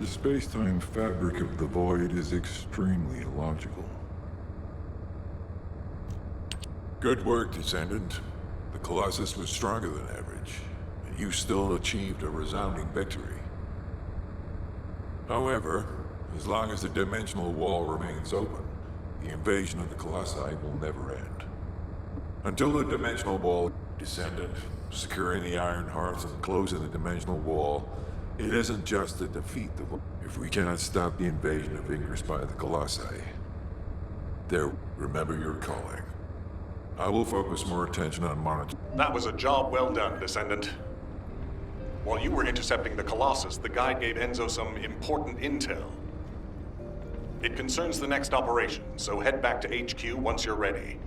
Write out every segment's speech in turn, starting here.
The space-time fabric of the void is extremely illogical. Good work, Descendant. The Colossus was stronger than average, and you still achieved a resounding victory. However, as long as the dimensional wall remains open, the invasion of the Colossi will never end. Until the dimensional wall, Descendant, securing the Iron Hearth and closing the dimensional wall, it isn't just to defeat the wall. If we cannot stop the invasion of Ingress by the Colossi, there, remember your calling. I will focus more attention on monitoring. That was a job well done, Descendant. While you were intercepting the Colossus, the guide gave Enzo some important intel. It concerns the next operation, so head back to HQ once you're ready.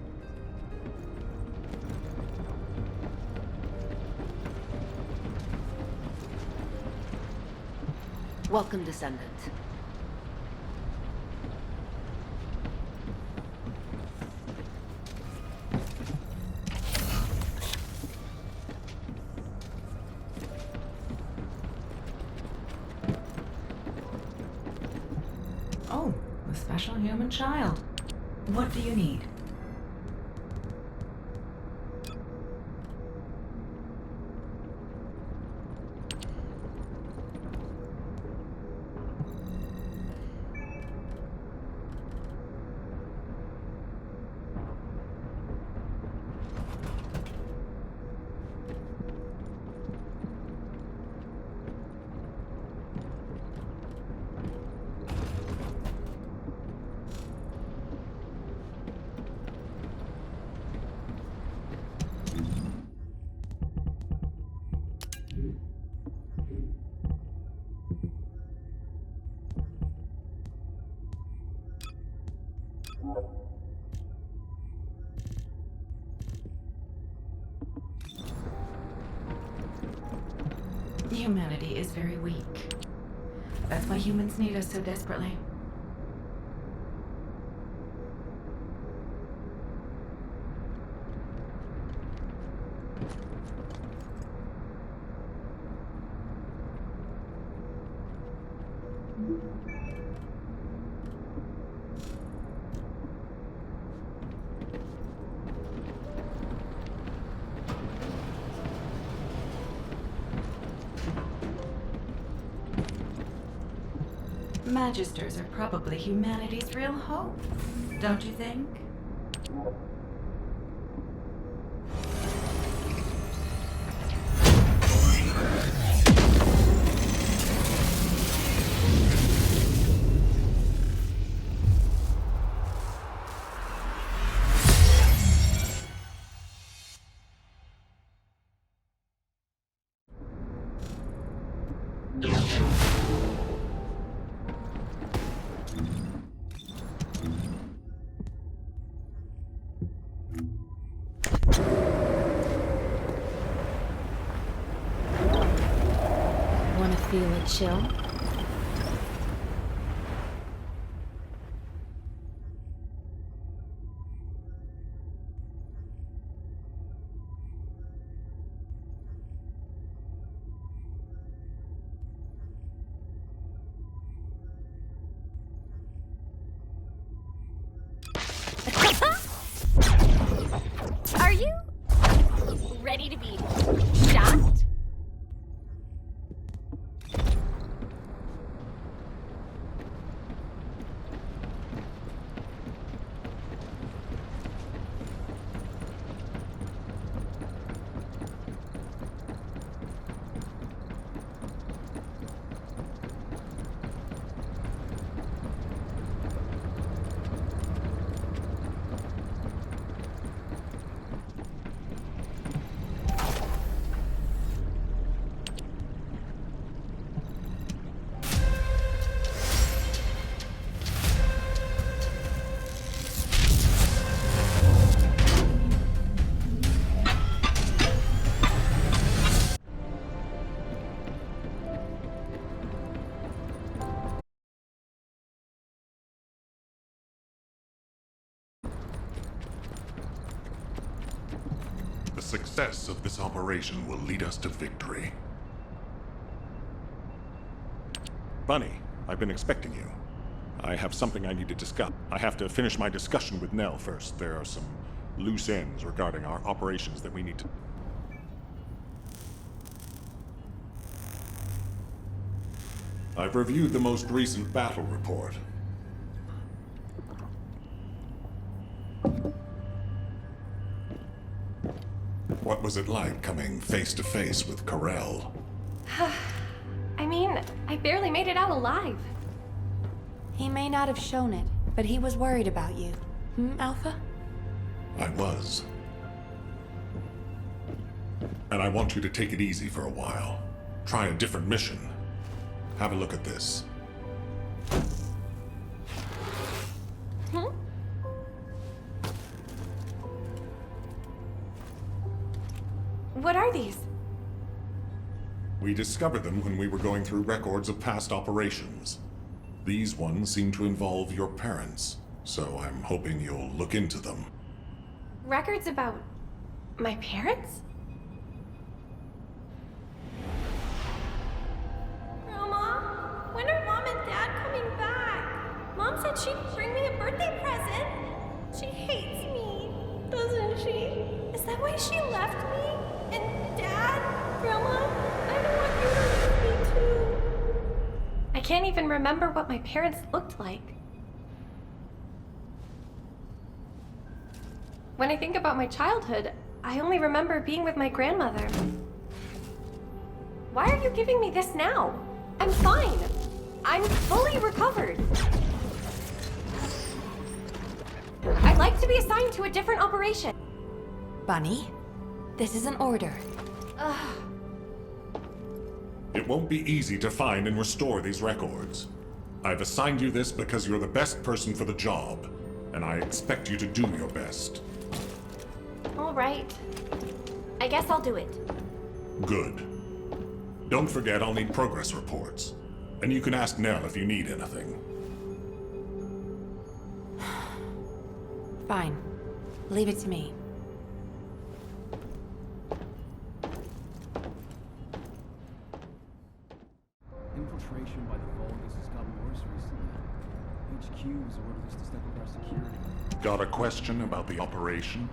Welcome, Descendant. Oh, the special human child. What do you need? Humanity is very weak. That's why humans need us so desperately. Magisters are probably humanity's real hope, don't you think? Feel a chill? Are you ready to be shocked? The success of this operation will lead us to victory. Bunny, I've been expecting you. I have something I need to discuss. I have to finish my discussion with Nell first. There are some loose ends regarding our operations that we need to... I've reviewed the most recent battle report. What was it like coming face to face with Corell? I mean, I barely made it out alive. He may not have shown it, but he was worried about you. Alpha? I was. And I want you to take it easy for a while. Try a different mission. Have a look at this. What are these? We discovered them when we were going through records of past operations. These ones seem to involve your parents, so I'm hoping you'll look into them. Records about my parents? Grandma, when are Mom and Dad coming back? Mom said she'd bring me a birthday present. She hates me, doesn't she? Is that why she left me? And Dad? Grandma, I don't want you to leave me too. I can't even remember what my parents looked like. When I think about my childhood, I only remember being with my grandmother. Why are you giving me this now? I'm fine. I'm fully recovered. I'd like to be assigned to a different operation. Bunny, this is an order. It won't be easy to find and restore these records. I've assigned you this because you're the best person for the job, and I expect you to do your best. All right. I guess I'll do it. Good. Don't forget I'll need progress reports. And you can ask Nell if you need anything. Fine. Leave it to me. Infiltration by the Vulgus has gotten worse recently. HQ has ordered us to step up our security. Got a question about the operation?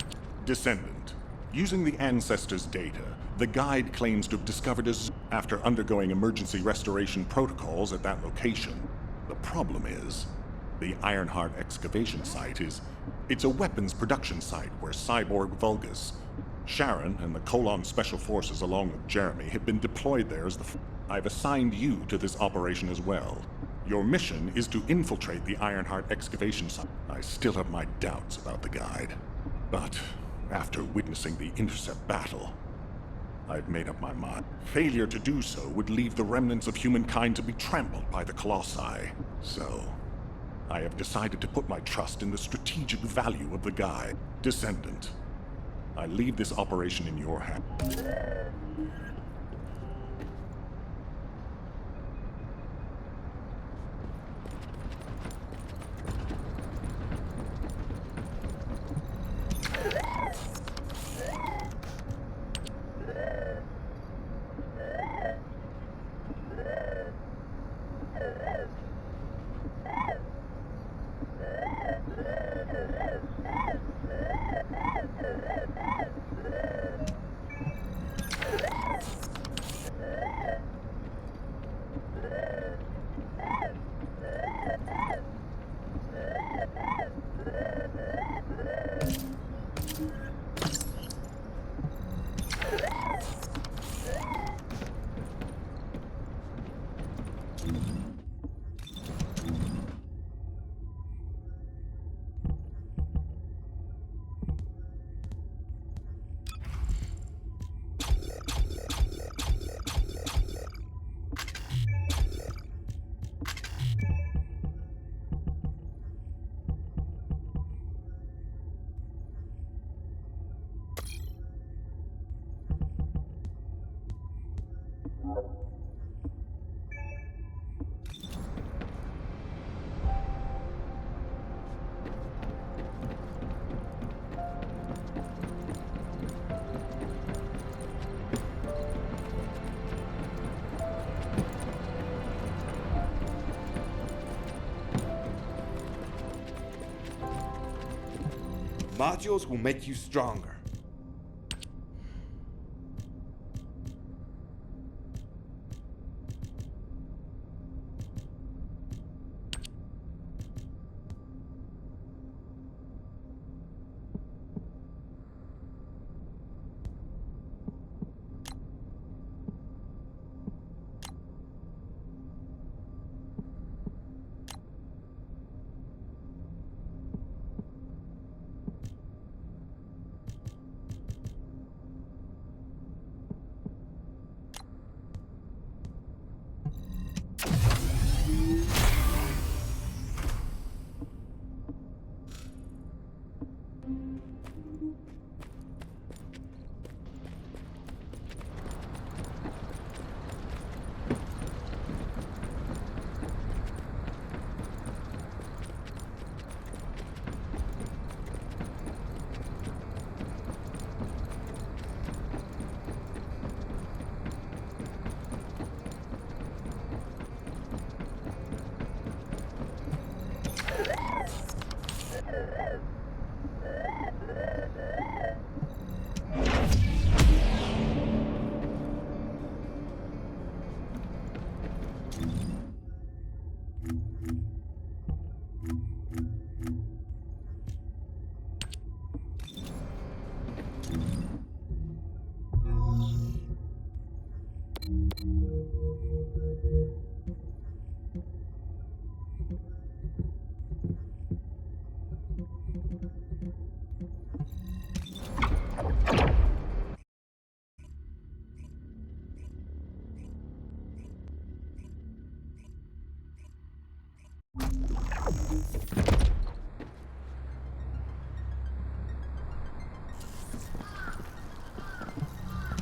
Descendant. Using the Ancestors' data, the guide claims to have discovered us after undergoing emergency restoration protocols at that location. The problem is, the Ironheart excavation site it's a weapons production site where Cyborg Vulgus, Sharon, and the Colon Special Forces along with Jeremy have been deployed there as I've assigned you to this operation as well. Your mission is to infiltrate the Ironheart excavation site. I still have my doubts about the guide, but after witnessing the intercept battle, I've made up my mind. Failure to do so would leave the remnants of humankind to be trampled by the Colossi. So, I have decided to put my trust in the strategic value of the guide. Descendant, I leave this operation in your hands. Modules will make you stronger.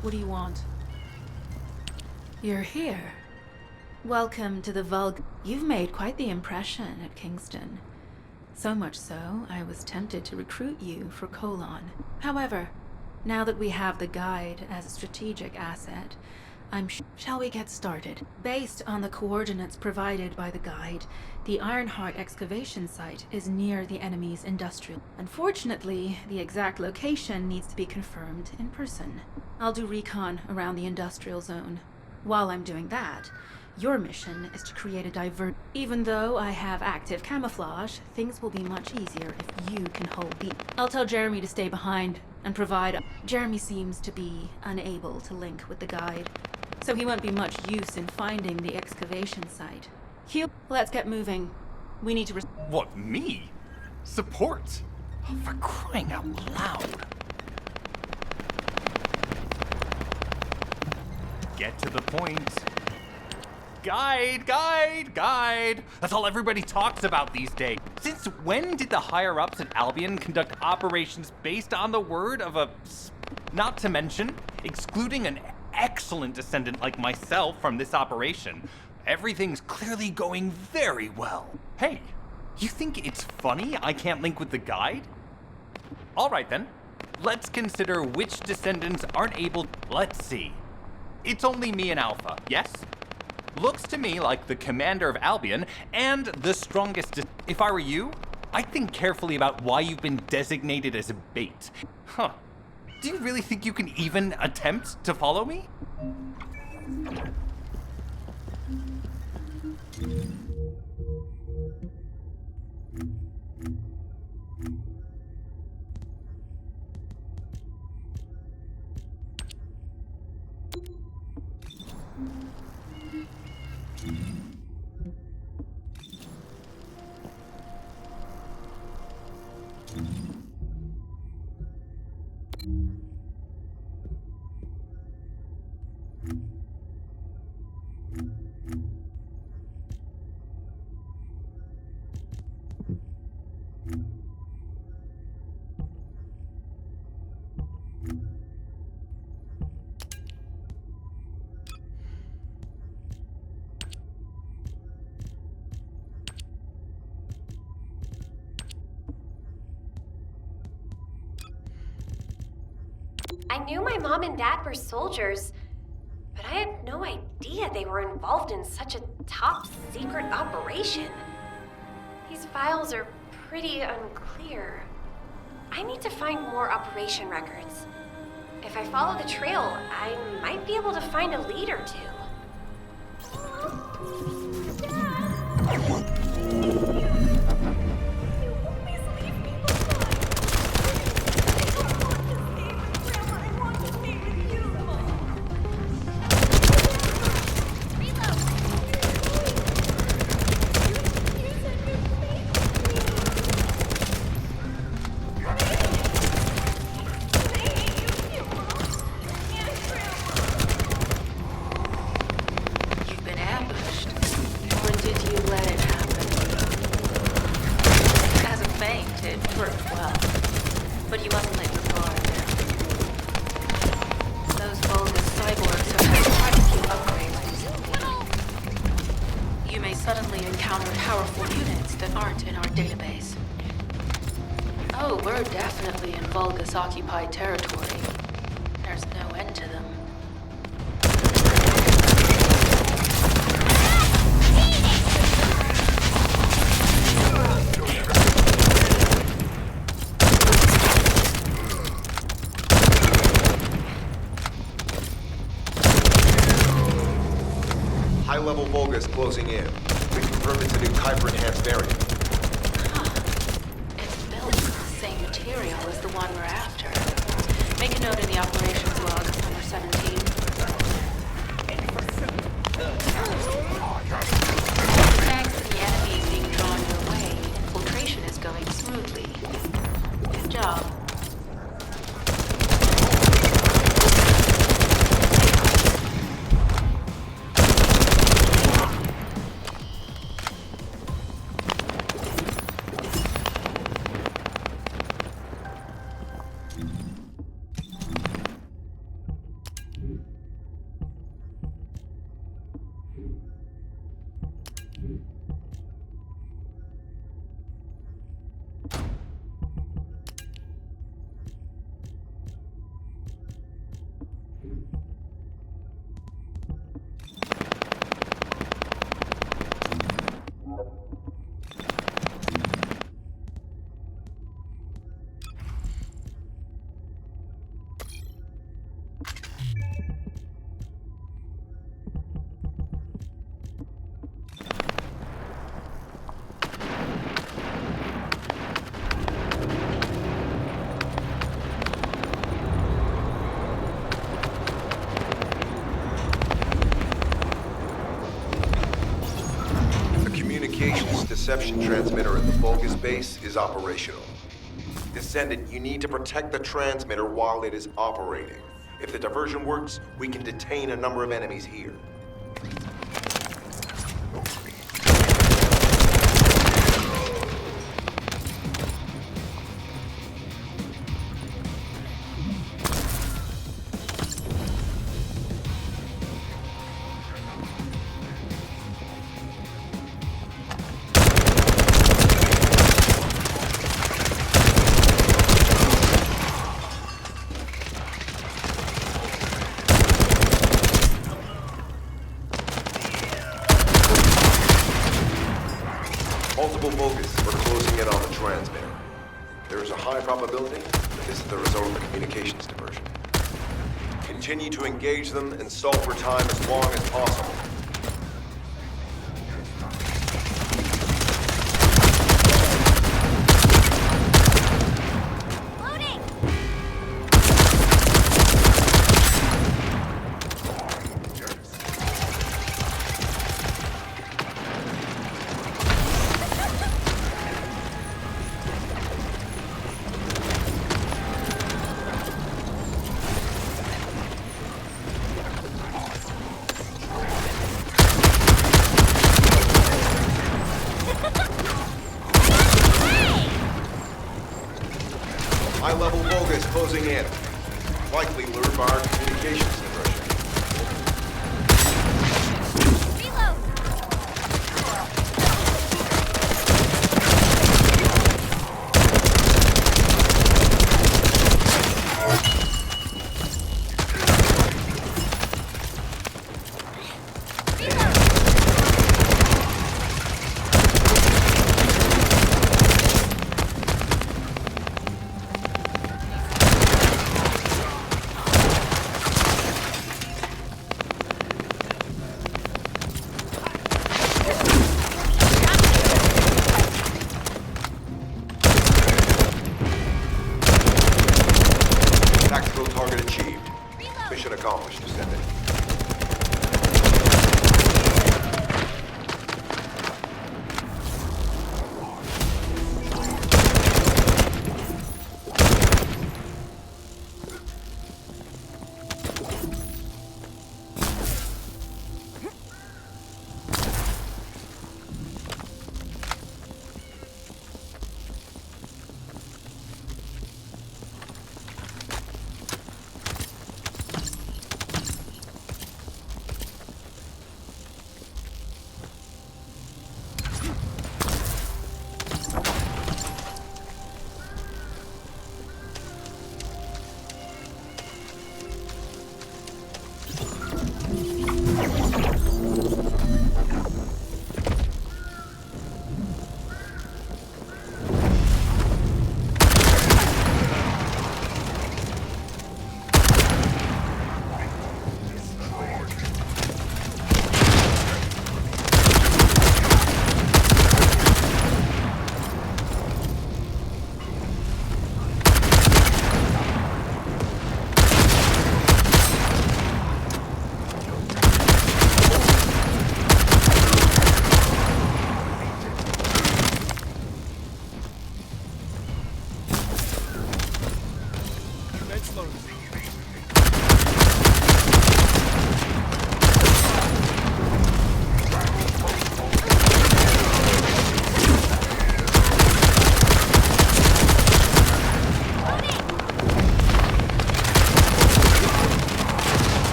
What do you want? You're here. Welcome to the Vulg. You've made quite the impression at Kingston. So much so, I was tempted to recruit you for Colon. However, now that we have the guide as a strategic asset, shall we get started? Based on the coordinates provided by the guide, the Ironheart excavation site is near the enemy's industrial. Unfortunately, the exact location needs to be confirmed in person. I'll do recon around the industrial zone. While I'm doing that, your mission is to create a divert. Even though I have active camouflage, things will be much easier if you can hold the... I'll tell Jeremy to stay behind and provide... Jeremy seems to be unable to link with the guide, so he won't be much use in finding the excavation site. Let's get moving. We need to... What, me? Support? Oh, for crying out loud. Get to the point. Guide! That's all everybody talks about these days. Since when did the higher-ups at Albion conduct operations based on the word of a... Not to mention, excluding an excellent descendant like myself from this operation. Everything's clearly going very well. Hey, you think it's funny I can't link with the guide? Alright then, let's consider which descendants aren't able... Let's see. It's only me and Alpha, yes? Looks to me like the commander of Albion and the strongest... If I were you, I'd think carefully about why you've been designated as a bait. Huh. Do you really think you can even attempt to follow me? I knew my mom and dad were soldiers, but I had no idea they were involved in such a top-secret operation. These files are pretty unclear. I need to find more operation records. If I follow the trail, I might be able to find a lead or two. Suddenly encounter powerful units that aren't in our database. Oh, we're definitely in Vulgus-occupied territory. There's no end to them. High-level Vulgus closing in. We confirmed it's a new Kuiper-enhanced variant. It's built with the same material as the one we're after. Make a note in the operations log, number 17. Thanks to the enemies being drawn your way, infiltration is going smoothly. Good job. Deception transmitter at the Vulgus base is operational. Descendant, you need to protect the transmitter while it is operating. If the diversion works, we can detain a number of enemies here. Multiple Vulgus are closing in on the transmitter. There is a high probability that this is the result of the communications diversion. Continue to engage them and stall for time as long as possible. High-level Vulgus closing in. Likely lured by our communications diversion. Reload!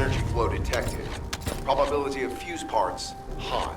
energy flow detected. Probability of fuse parts, high.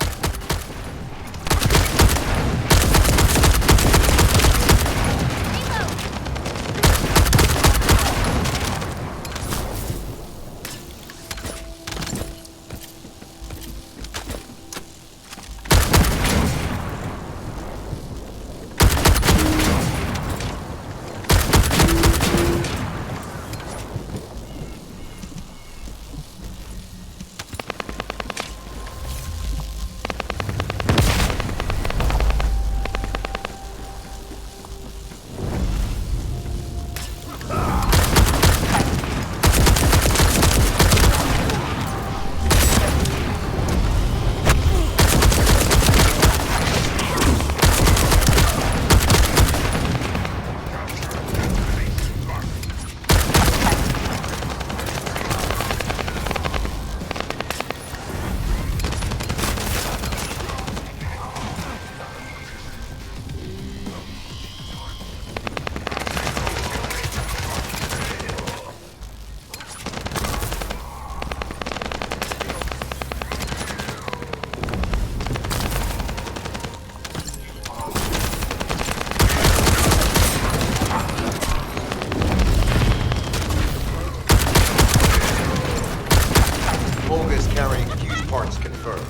Carrying fuse parts confirmed.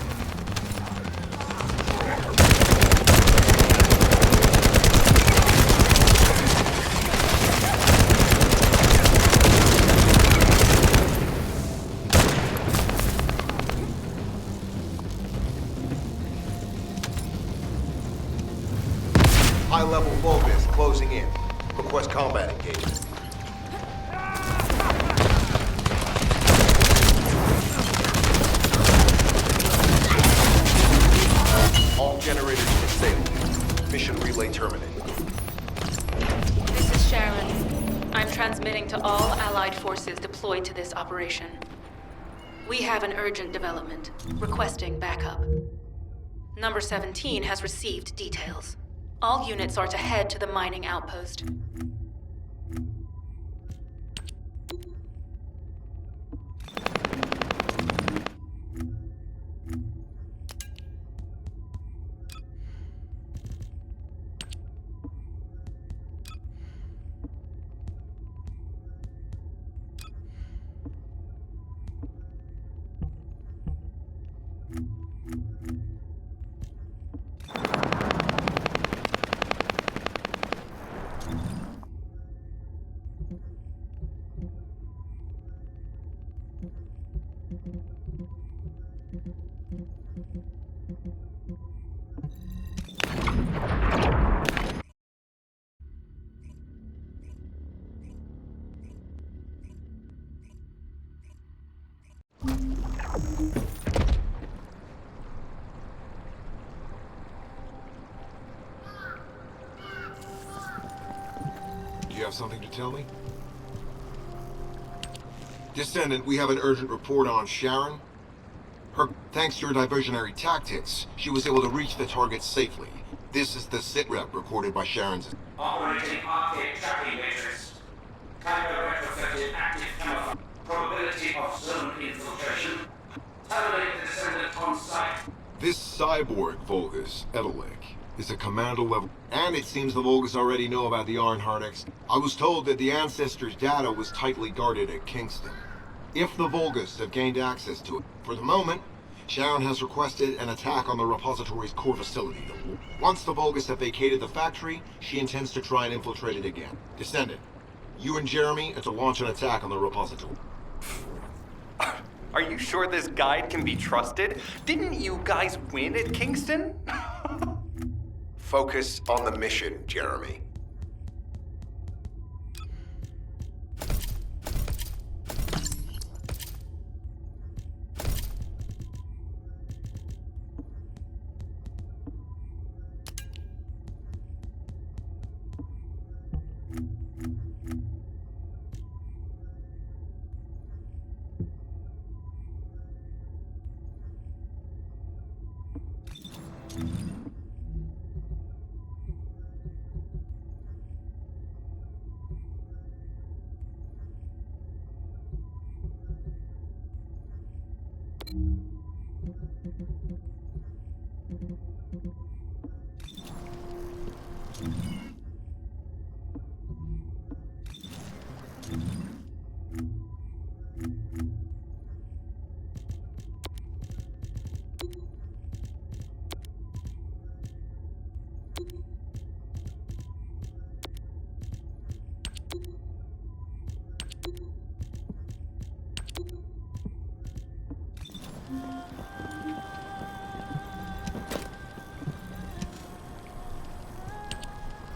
High-level Vulgus closing in. Request combat engagement. All generators disabled. Mission relay terminated. This is Sharon. I'm transmitting to all Allied forces deployed to this operation. We have an urgent development, requesting backup. Number 17 has received details. All units are to head to the mining outpost. Do you have something to tell me? Descendant, we have an urgent report on Sharon. Thanks to your diversionary tactics, she was able to reach the target safely. This is the sitrep recorded by Sharon's... Operating arcade tracking matrix. Timer retrofitted active camouflage. Probability of zone infiltration. Terminate the Descendant on site. This cyborg Vulgus, Edelek, is a commando level, and it seems the Vulgus already know about the Ironheart. I was told that the Ancestors' data was tightly guarded at Kingston. If the Vulgus have gained access to it, for the moment, Sharon has requested an attack on the repository's core facility. Once the Vulgus have vacated the factory, she intends to try and infiltrate it again. Descendant, you and Jeremy are to launch an attack on the repository. Are you sure this guide can be trusted? Didn't you guys win at Kingston? Focus on the mission, Jeremy.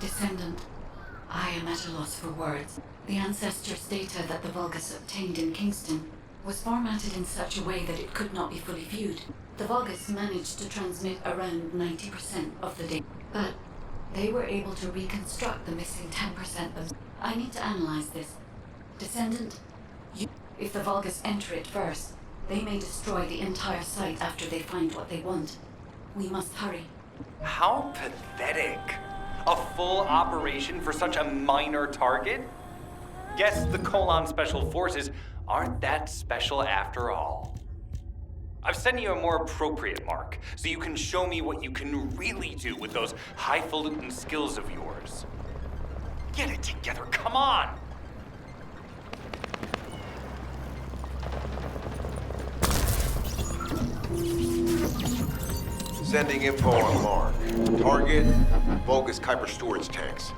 Descendant, I am at a loss for words. The ancestors' data that the Vulgus obtained in Kingston was formatted in such a way that it could not be fully viewed. The Vulgus managed to transmit around 90% of the data, but they were able to reconstruct the missing 10% of... I need to analyze this. Descendant, if the Vulgus enter it first, they may destroy the entire site after they find what they want. We must hurry. How pathetic. A full operation for such a minor target? Guess the Colon Special Forces aren't that special after all. I've sent you a more appropriate mark, so you can show me what you can really do with those highfalutin skills of yours. Get it together, come on! Sending info on mark. Target, Vulgus Kuiper storage tanks.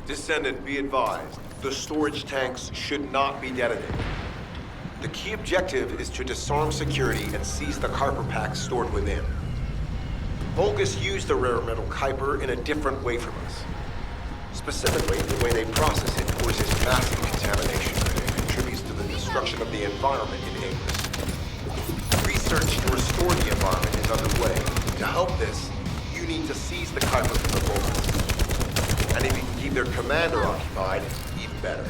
Descendant, be advised. The storage tanks should not be detonated. The key objective is to disarm security and seize the Kuiper packs stored within. Vulgus use the rare metal Kuiper in a different way from us. Specifically, the way they process it causes massive contamination and contributes to the destruction of the environment in English. Research to restore the environment is underway. To help this, you need to seize the Kuiper from the Vulgus. And if you can keep their commander occupied, even better.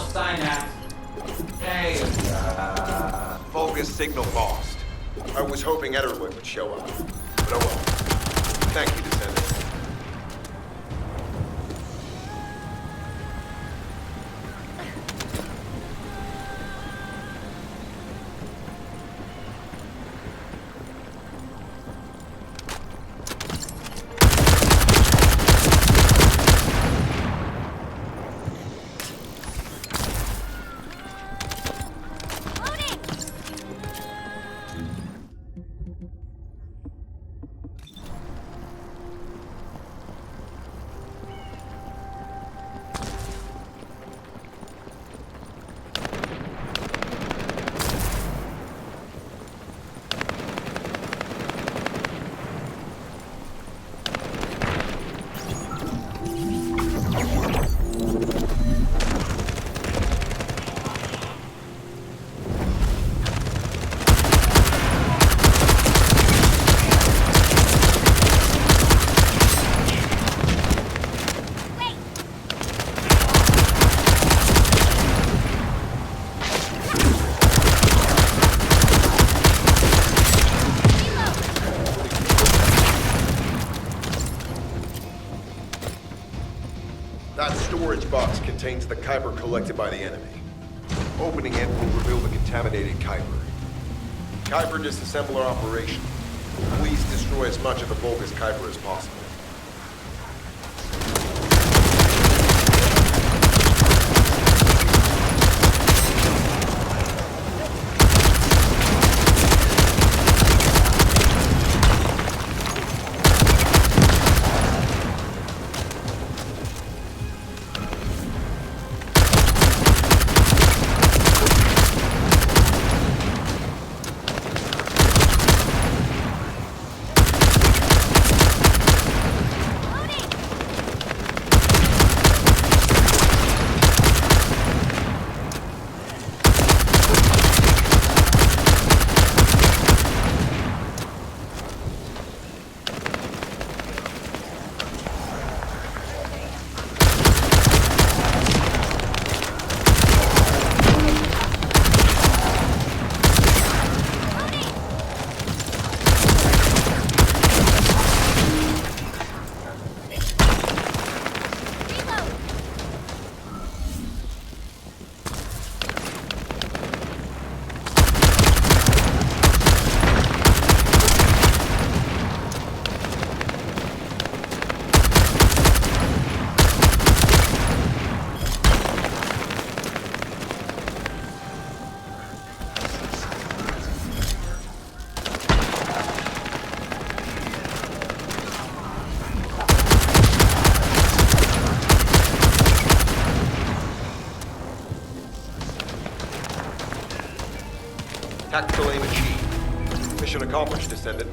Synapse. Hey, Vulgus signal lost. I was hoping Ederwood would show up. But oh well. Thank you, Descendant. That storage box contains the Kuiper collected by the enemy. Opening it will reveal the contaminated Kuiper. Kuiper disassembler operation. Please destroy as much of the Vulgus Kuiper as possible. Tactical aim achieved. Mission accomplished, Descendant.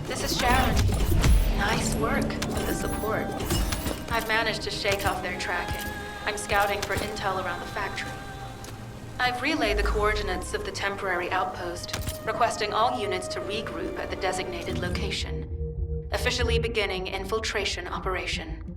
This is Sharon. Nice work with the support. I've managed to shake off their tracking. I'm scouting for intel around the factory. I've relayed the coordinates of the temporary outpost, requesting all units to regroup at the designated location. Officially beginning infiltration operation.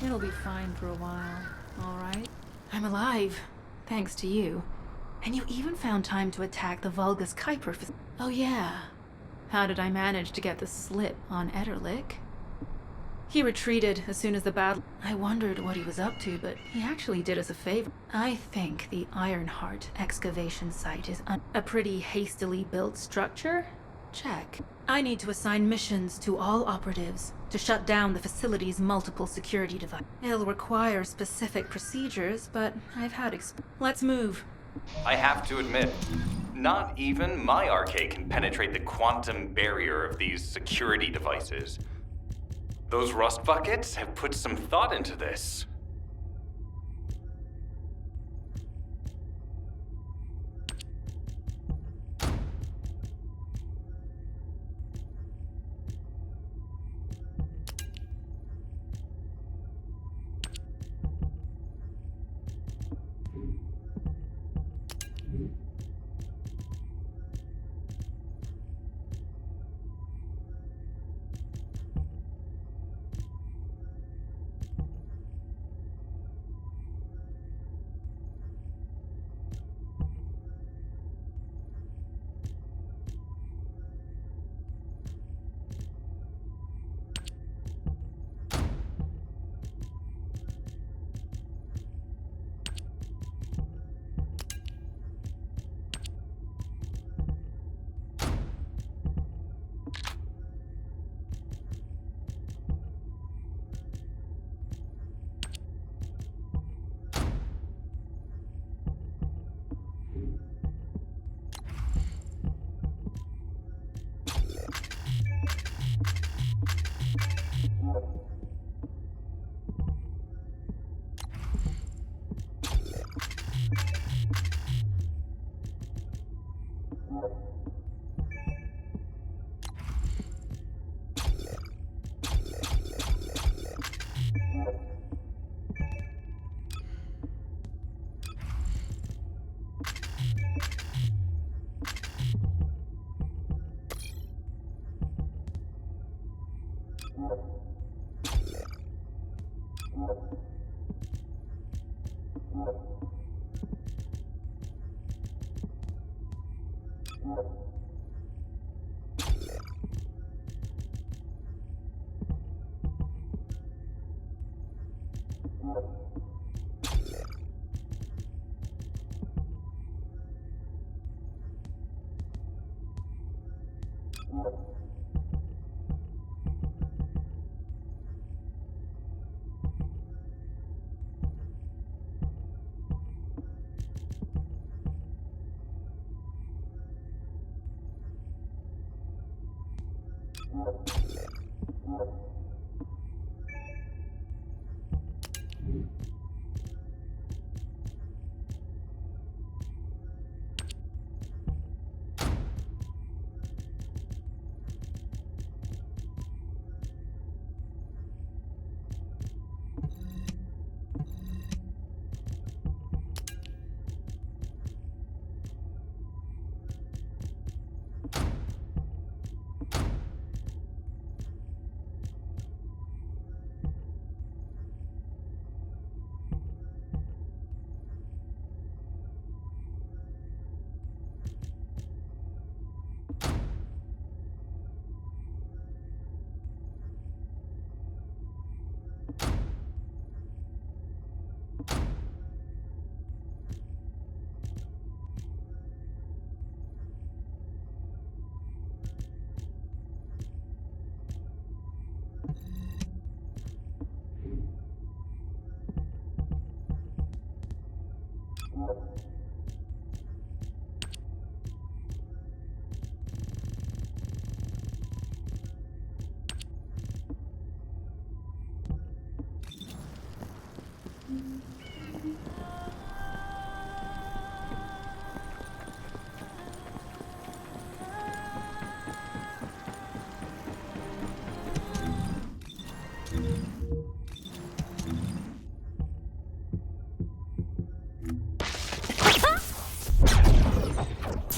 It'll be fine for a while, all right? I'm alive, thanks to you. And you even found time to attack the Vulgus Kuiper. Oh yeah. How did I manage to get the slip on Ederlich? He retreated as soon as the battle. I wondered what he was up to, but he actually did us a favor. I think the Ironheart excavation site is a pretty hastily built structure. Check. I need to assign missions to all operatives to shut down the facility's multiple security devices. It'll require specific procedures, but I've had Let's move. I have to admit, not even my RK can penetrate the quantum barrier of these security devices. Those rust buckets have put some thought into this.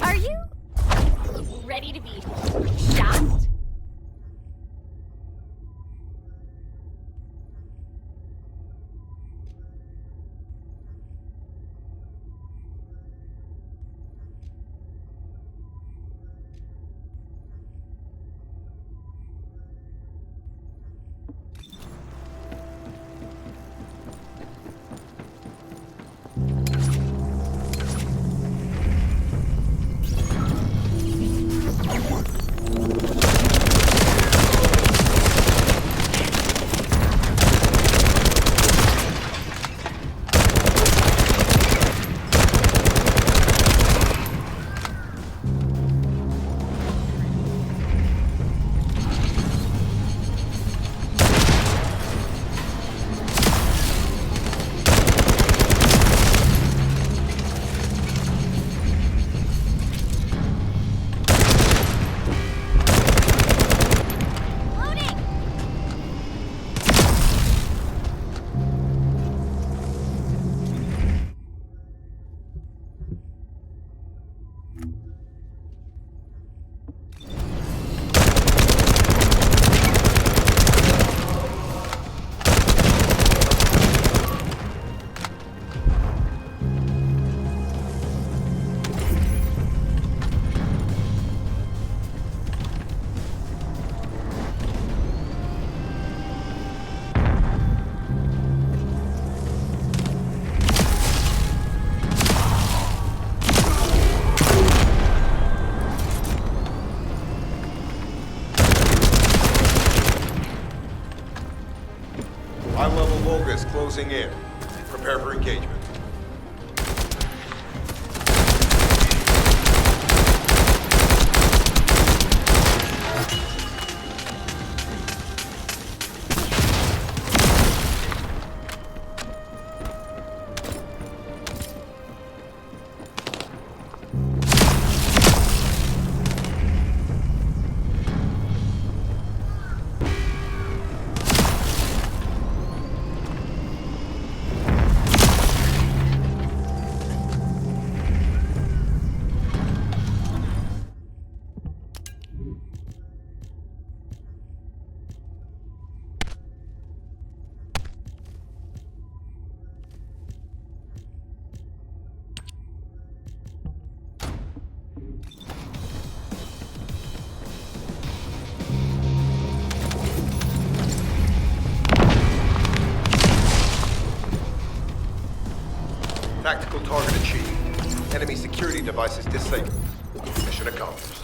Are you ready to be shot? High-level Vulgus closing in. Prepare for engagement. Tactical target achieved. Enemy security devices disabled. Mission accomplished.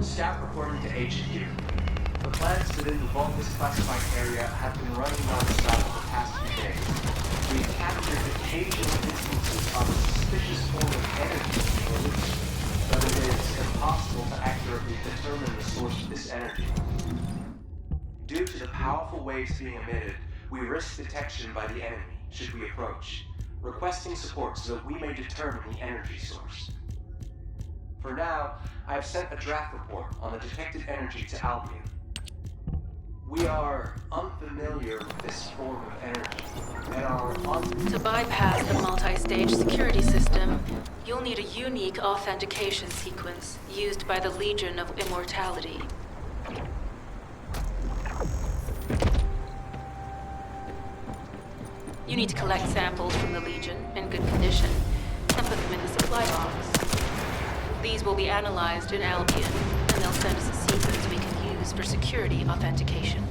Staff reporting to HQ. The plants within the Vulgus classified area have been running non-stop for the past few days. We've captured occasional instances of a suspicious form of energy being released, but it is impossible to accurately determine the source of this energy. Due to the powerful waves being emitted, we risk detection by the enemy should we approach, requesting support so that we may determine the energy source. For now, I have sent a draft report on the detected energy to Albion. We are unfamiliar with this form of energy and are To bypass the multi-stage security system, you'll need a unique authentication sequence used by the Legion of Immortality. You need to collect samples from the Legion in good condition and put them in the supply box. These will be analyzed in Albion, and they'll send us a sequence we can use for security authentication.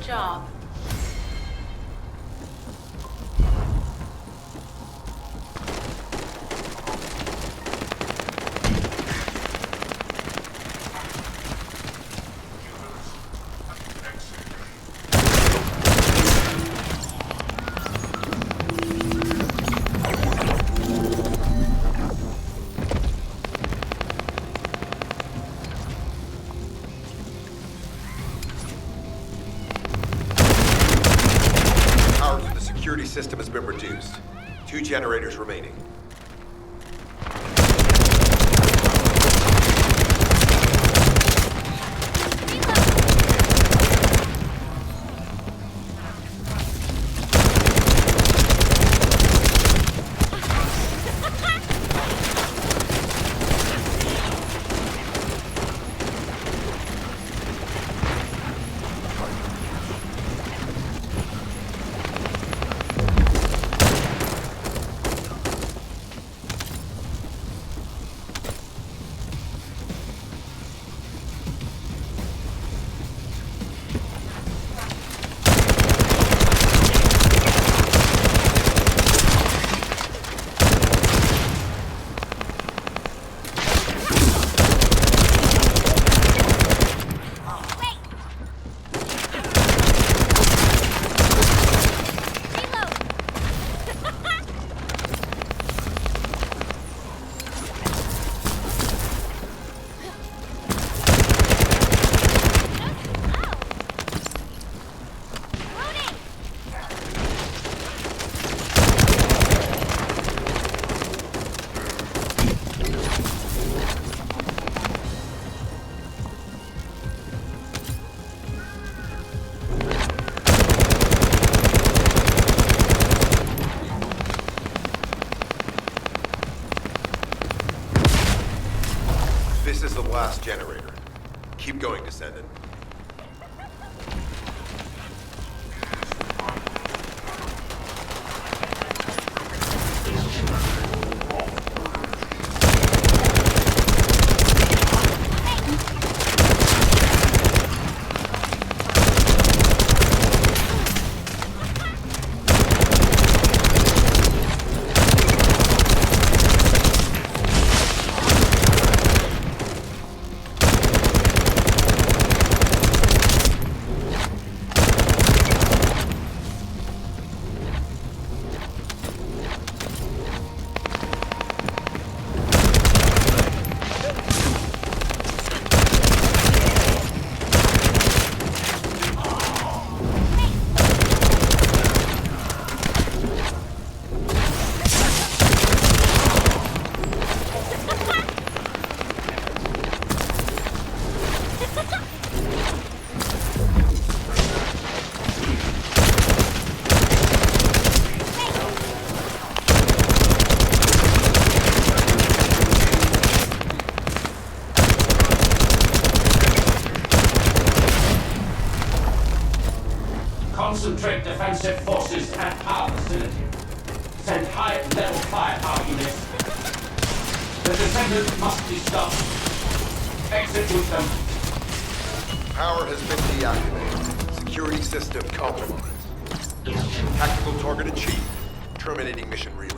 job. Security system has been reduced. 2 generators remaining. This is the last generator. Keep going, Descendant. Concentrate defensive forces at our facility. Send high-level firepower units. The Descendant must be stopped. Execute them. Power has been deactivated. Security system compromised. Tactical target achieved. Terminating mission relay.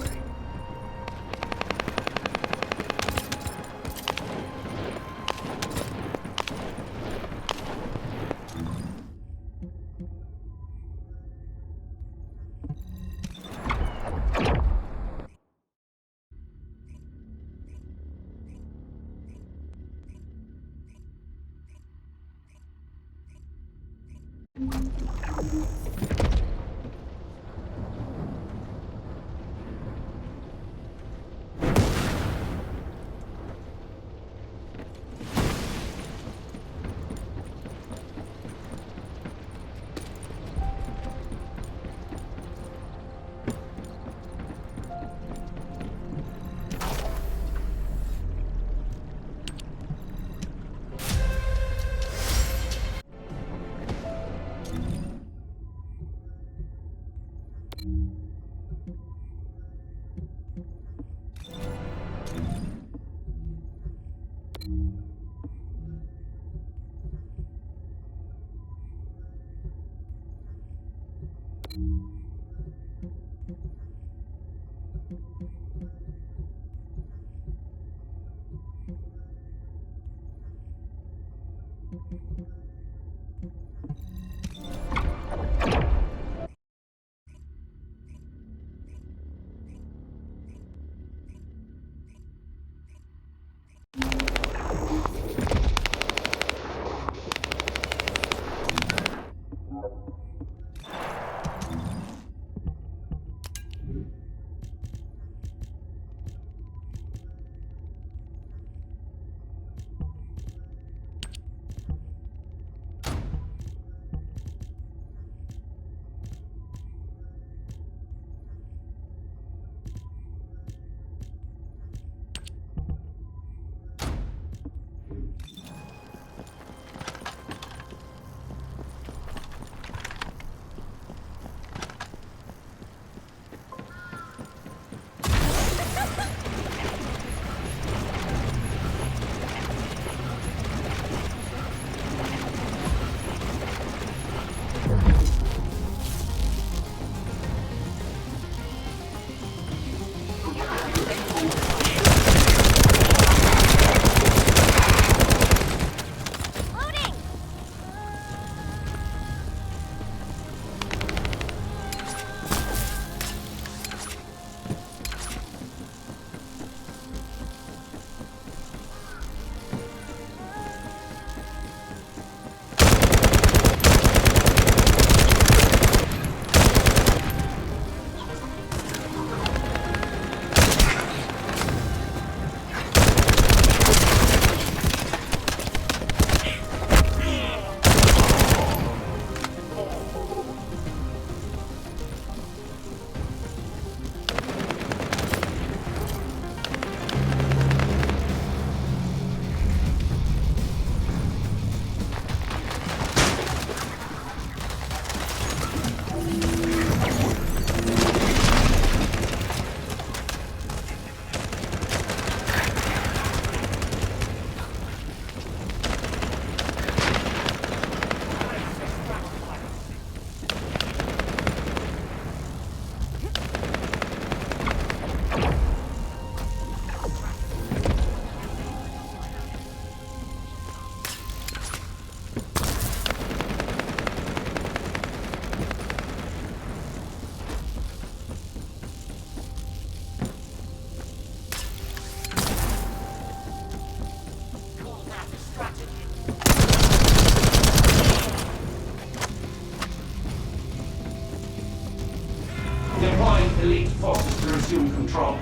elite forces to resume control.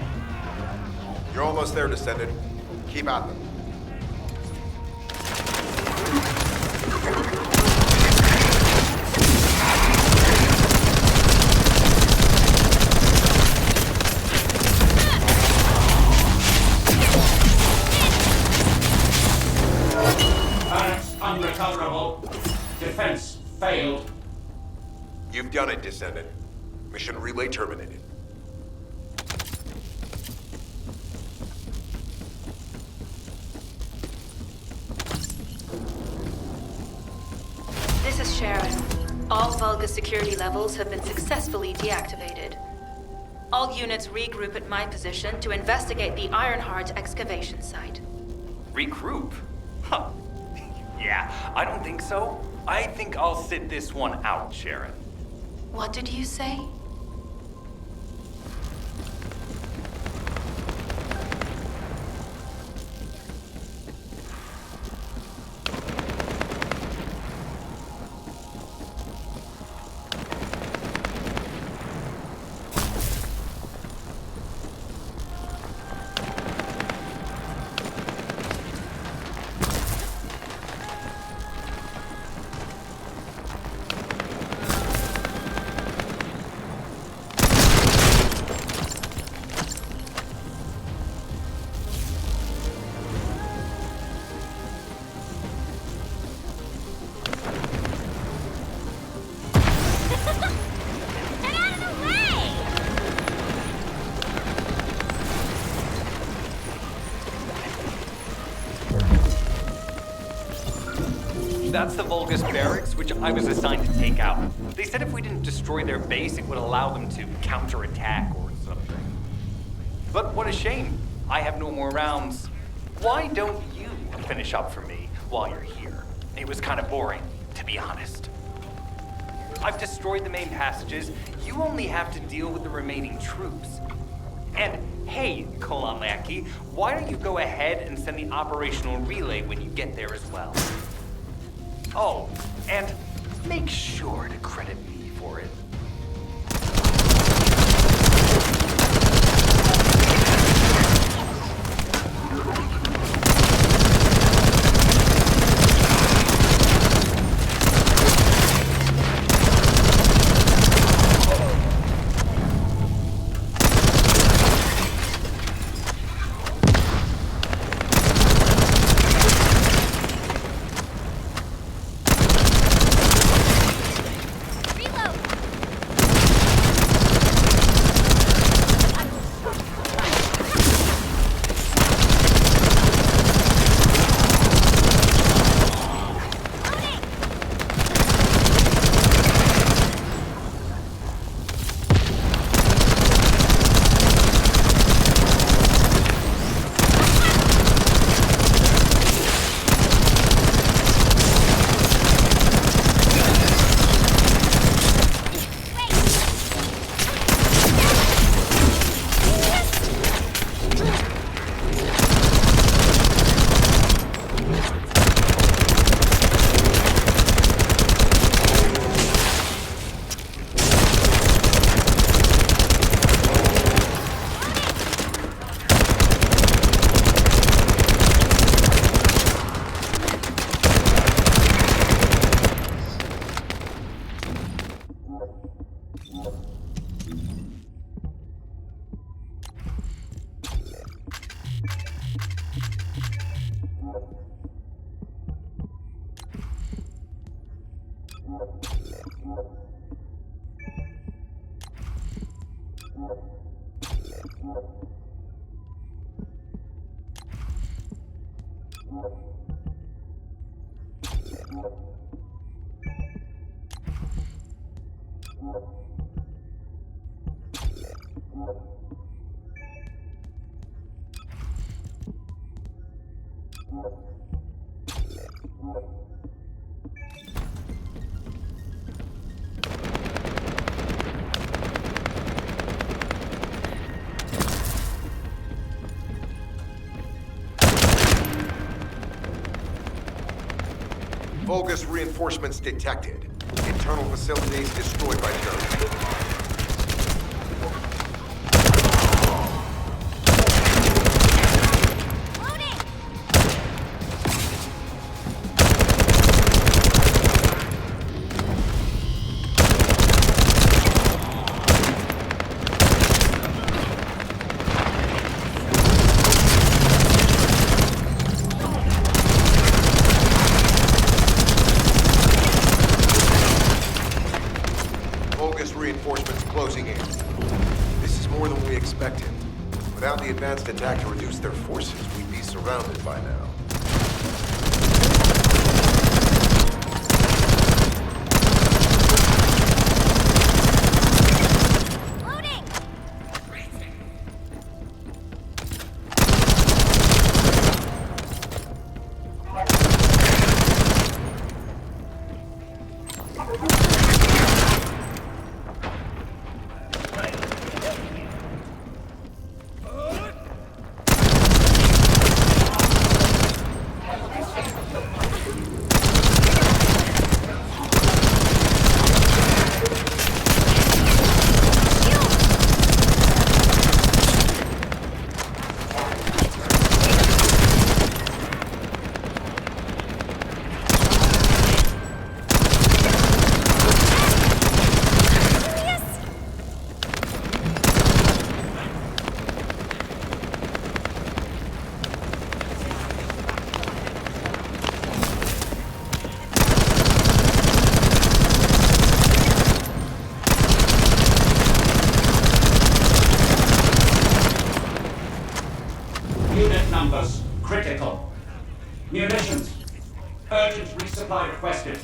You're almost there, Descendant. Keep at them. Barracks unrecoverable. Defense failed. You've done it, Descendant. Mission relay terminated. This is Sharon. All Vulgus security levels have been successfully deactivated. All units regroup at my position to investigate the Ironheart excavation site. Regroup? Huh. Yeah, I don't think so. I think I'll sit this one out, Sharon. What did you say? That's the Vulgus barracks, which I was assigned to take out. They said if we didn't destroy their base, it would allow them to counterattack or something. But what a shame. I have no more rounds. Why don't you finish up for me while you're here? It was kind of boring, to be honest. I've destroyed the main passages. You only have to deal with the remaining troops. And hey, Kolanlaki, why don't you go ahead and send the operational relay when you get there as well? Oh, and make sure to credit me for it. Vulgus reinforcements detected. Internal facilities destroyed by terrorists. Reinforcements closing in. This is more than we expected. Without the advanced attack to reduce their forces, we'd be surrounded by now. reply requested.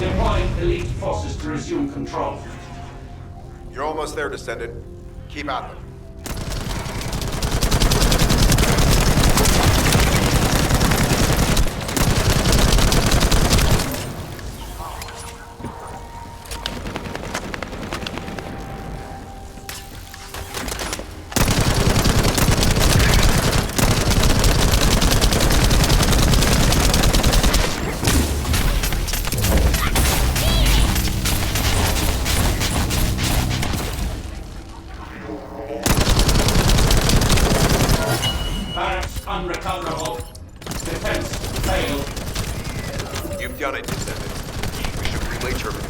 Deploying elite forces to resume control. You're almost there, Descendant. Keep at them. Unrecoverable. Defense failed. You've done it, Descendant. We should relay turbine.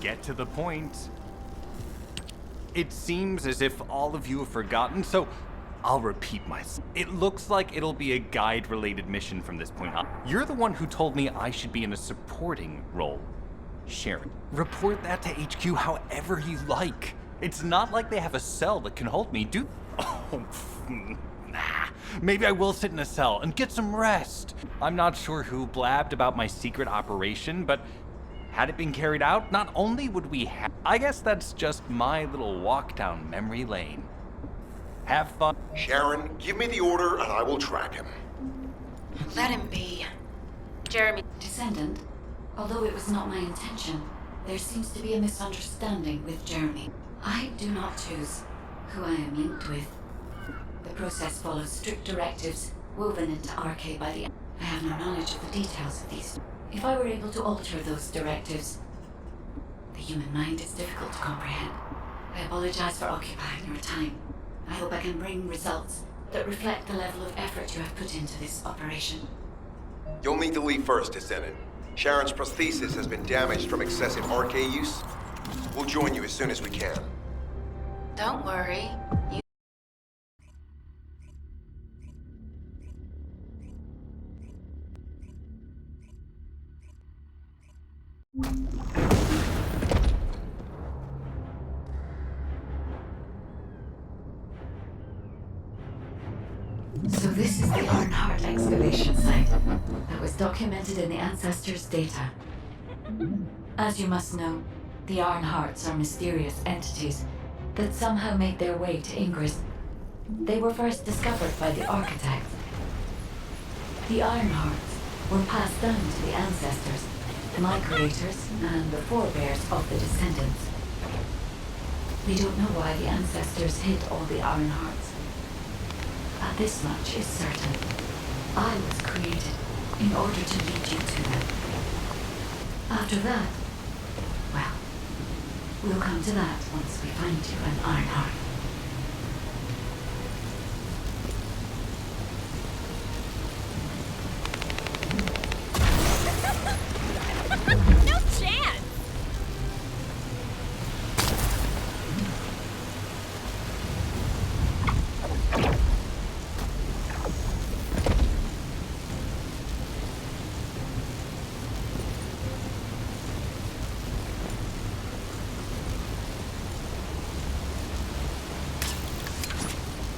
get to the point. It seems as if all of you have forgotten, so I'll repeat myself. It looks like it'll be a guide-related mission from this point on. You're the one who told me I should be in a supporting role, Sharon. Report that to HQ however you like. It's not like they have a cell that can hold me, do... Oh, nah. Maybe I will sit in a cell and get some rest. I'm not sure who blabbed about my secret operation, but had it been carried out, not only would we have... I guess that's just my little walk down memory lane. Have fun. Sharon, give me the order and I will track him. Let him be. Jeremy. Descendant, although it was not my intention, there seems to be a misunderstanding with Jeremy. I do not choose who I am linked with. The process follows strict directives woven into RK by the... I have no knowledge of the details of these. If I were able to alter those directives, the human mind is difficult to comprehend. I apologize for occupying your time. I hope I can bring results that reflect the level of effort you have put into this operation. You'll need to leave first, Descendant. Sharon's prosthesis has been damaged from excessive RK use. We'll join you as soon as we can. Don't worry. So this is the Ironheart excavation site that was documented in the Ancestors' data. As you must know, the Ironhearts are mysterious entities that somehow made their way to Ingress. They were first discovered by the Architects. The Ironhearts were passed down to the Ancestors, my creators, and the forebears of the Descendants. We don't know why the Ancestors hid all the Ironhearts. But this much is certain. I was created in order to lead you to them. After that, well, we'll come to that once we find you an Ironheart. No chance!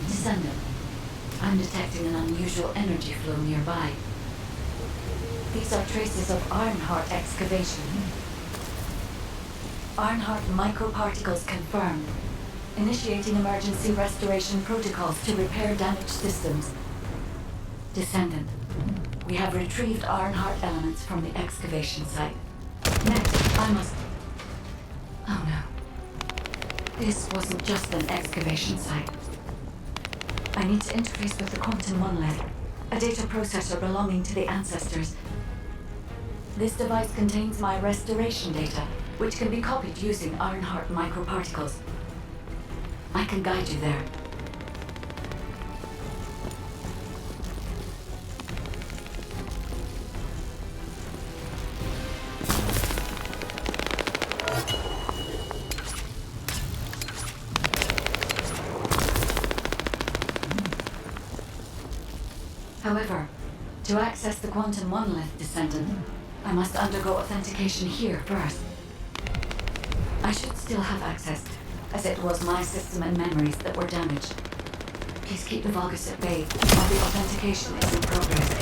Descendant, I'm detecting an unusual energy flow nearby. These are traces of Ironheart excavation. Ironheart microparticles confirmed. Initiating emergency restoration protocols to repair damaged systems. Descendant, we have retrieved Ironheart elements from the excavation site. Next, I must... Oh no. This wasn't just an excavation site. I need to interface with the quantum monolith, a data processor belonging to the Ancestors. This device contains my restoration data, which can be copied using Ironheart microparticles. I can guide you there. However, to access the quantum monolith, Descendant, I must undergo authentication here first. I should still have access, as it was my system and memories that were damaged. Please keep the Vulgus at bay while the authentication is in progress.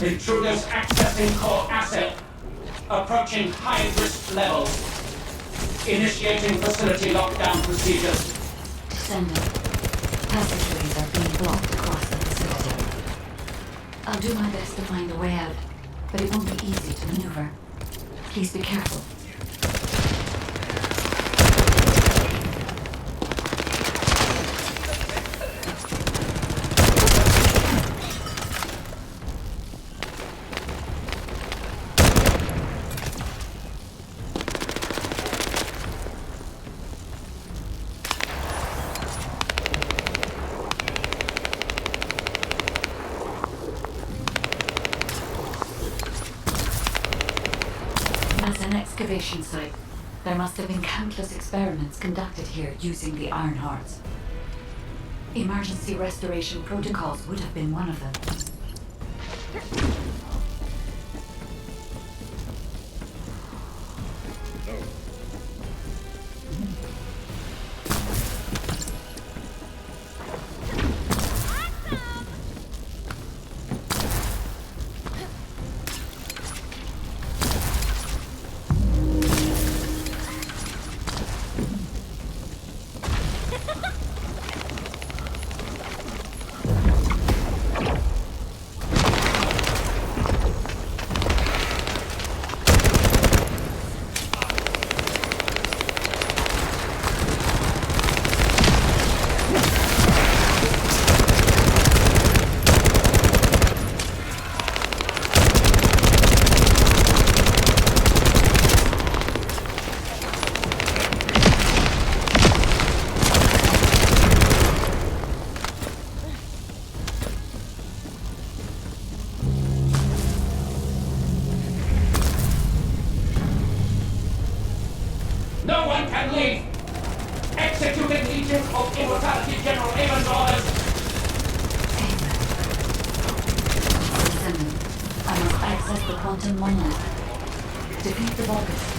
Intruders accessing core asset. Approaching high-risk levels. Initiating facility lockdown procedures. Descendant. Passageways are being blocked across the facility. I'll do my best to find a way out, but it won't be easy to maneuver. Please be careful. As an excavation site, there must have been countless experiments conducted here using the Iron Hearts. Emergency restoration protocols would have been one of them. No one can leave! Executed Legion of Immortality General Amon's orders! Descendant. I must access the quantum monolith. Defeat the Vulgus.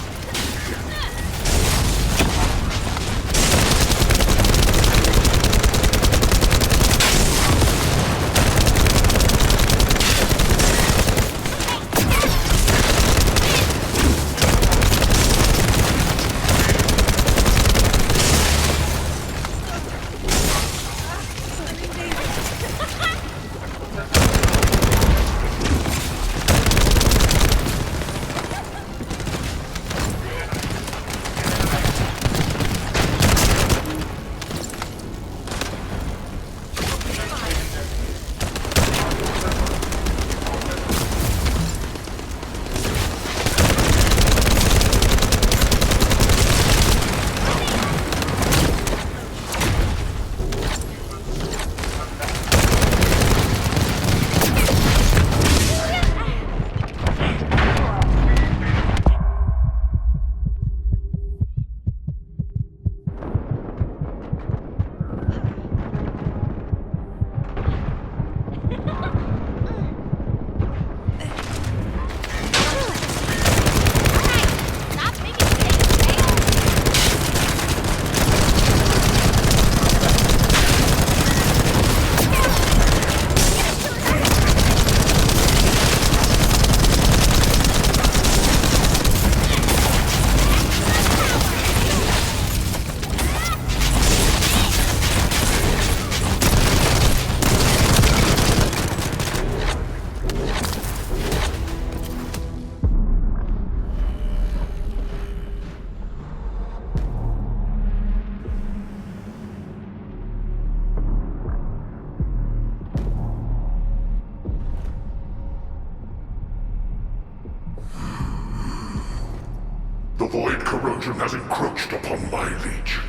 The void corrosion has encroached upon my legion.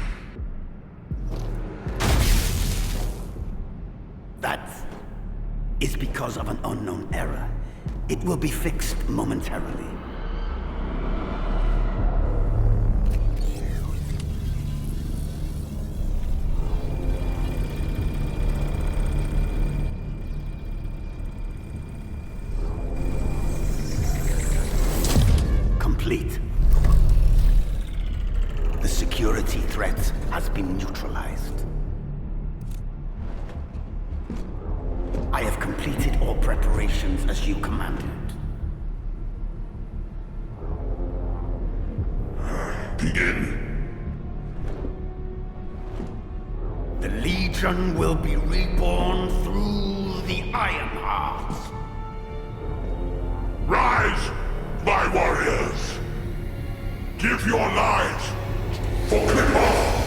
That is because of an unknown error. It will be fixed momentarily. Complete. The security threat has been neutralized. I have completed all preparations as you commanded. Begin. The Legion will be reborn through the Iron Heart. Rise, my warriors! Give your lives for Clipper!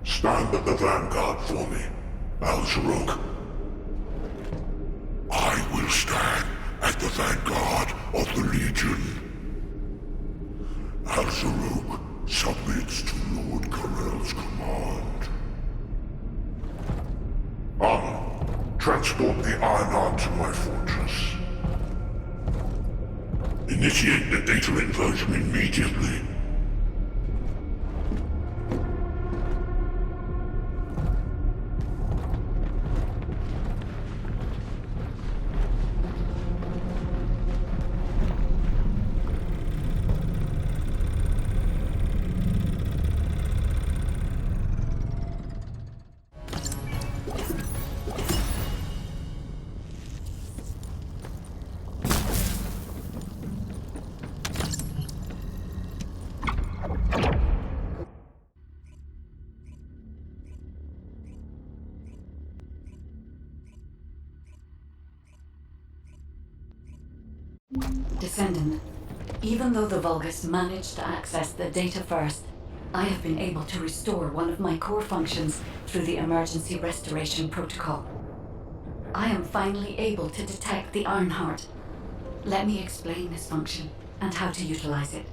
Stand at the vanguard for me, Al-Zaruk. I will stand at the vanguard of the Legion. Al-Zaruk submits to Lord Karel's command. Transport the Ironheart to my fortress. Initiate the data inversion immediately. Descendant, even though the Vulgus managed to access the data first, I have been able to restore one of my core functions through the emergency restoration protocol. I am finally able to detect the Ironheart. Let me explain this function and how to utilize it.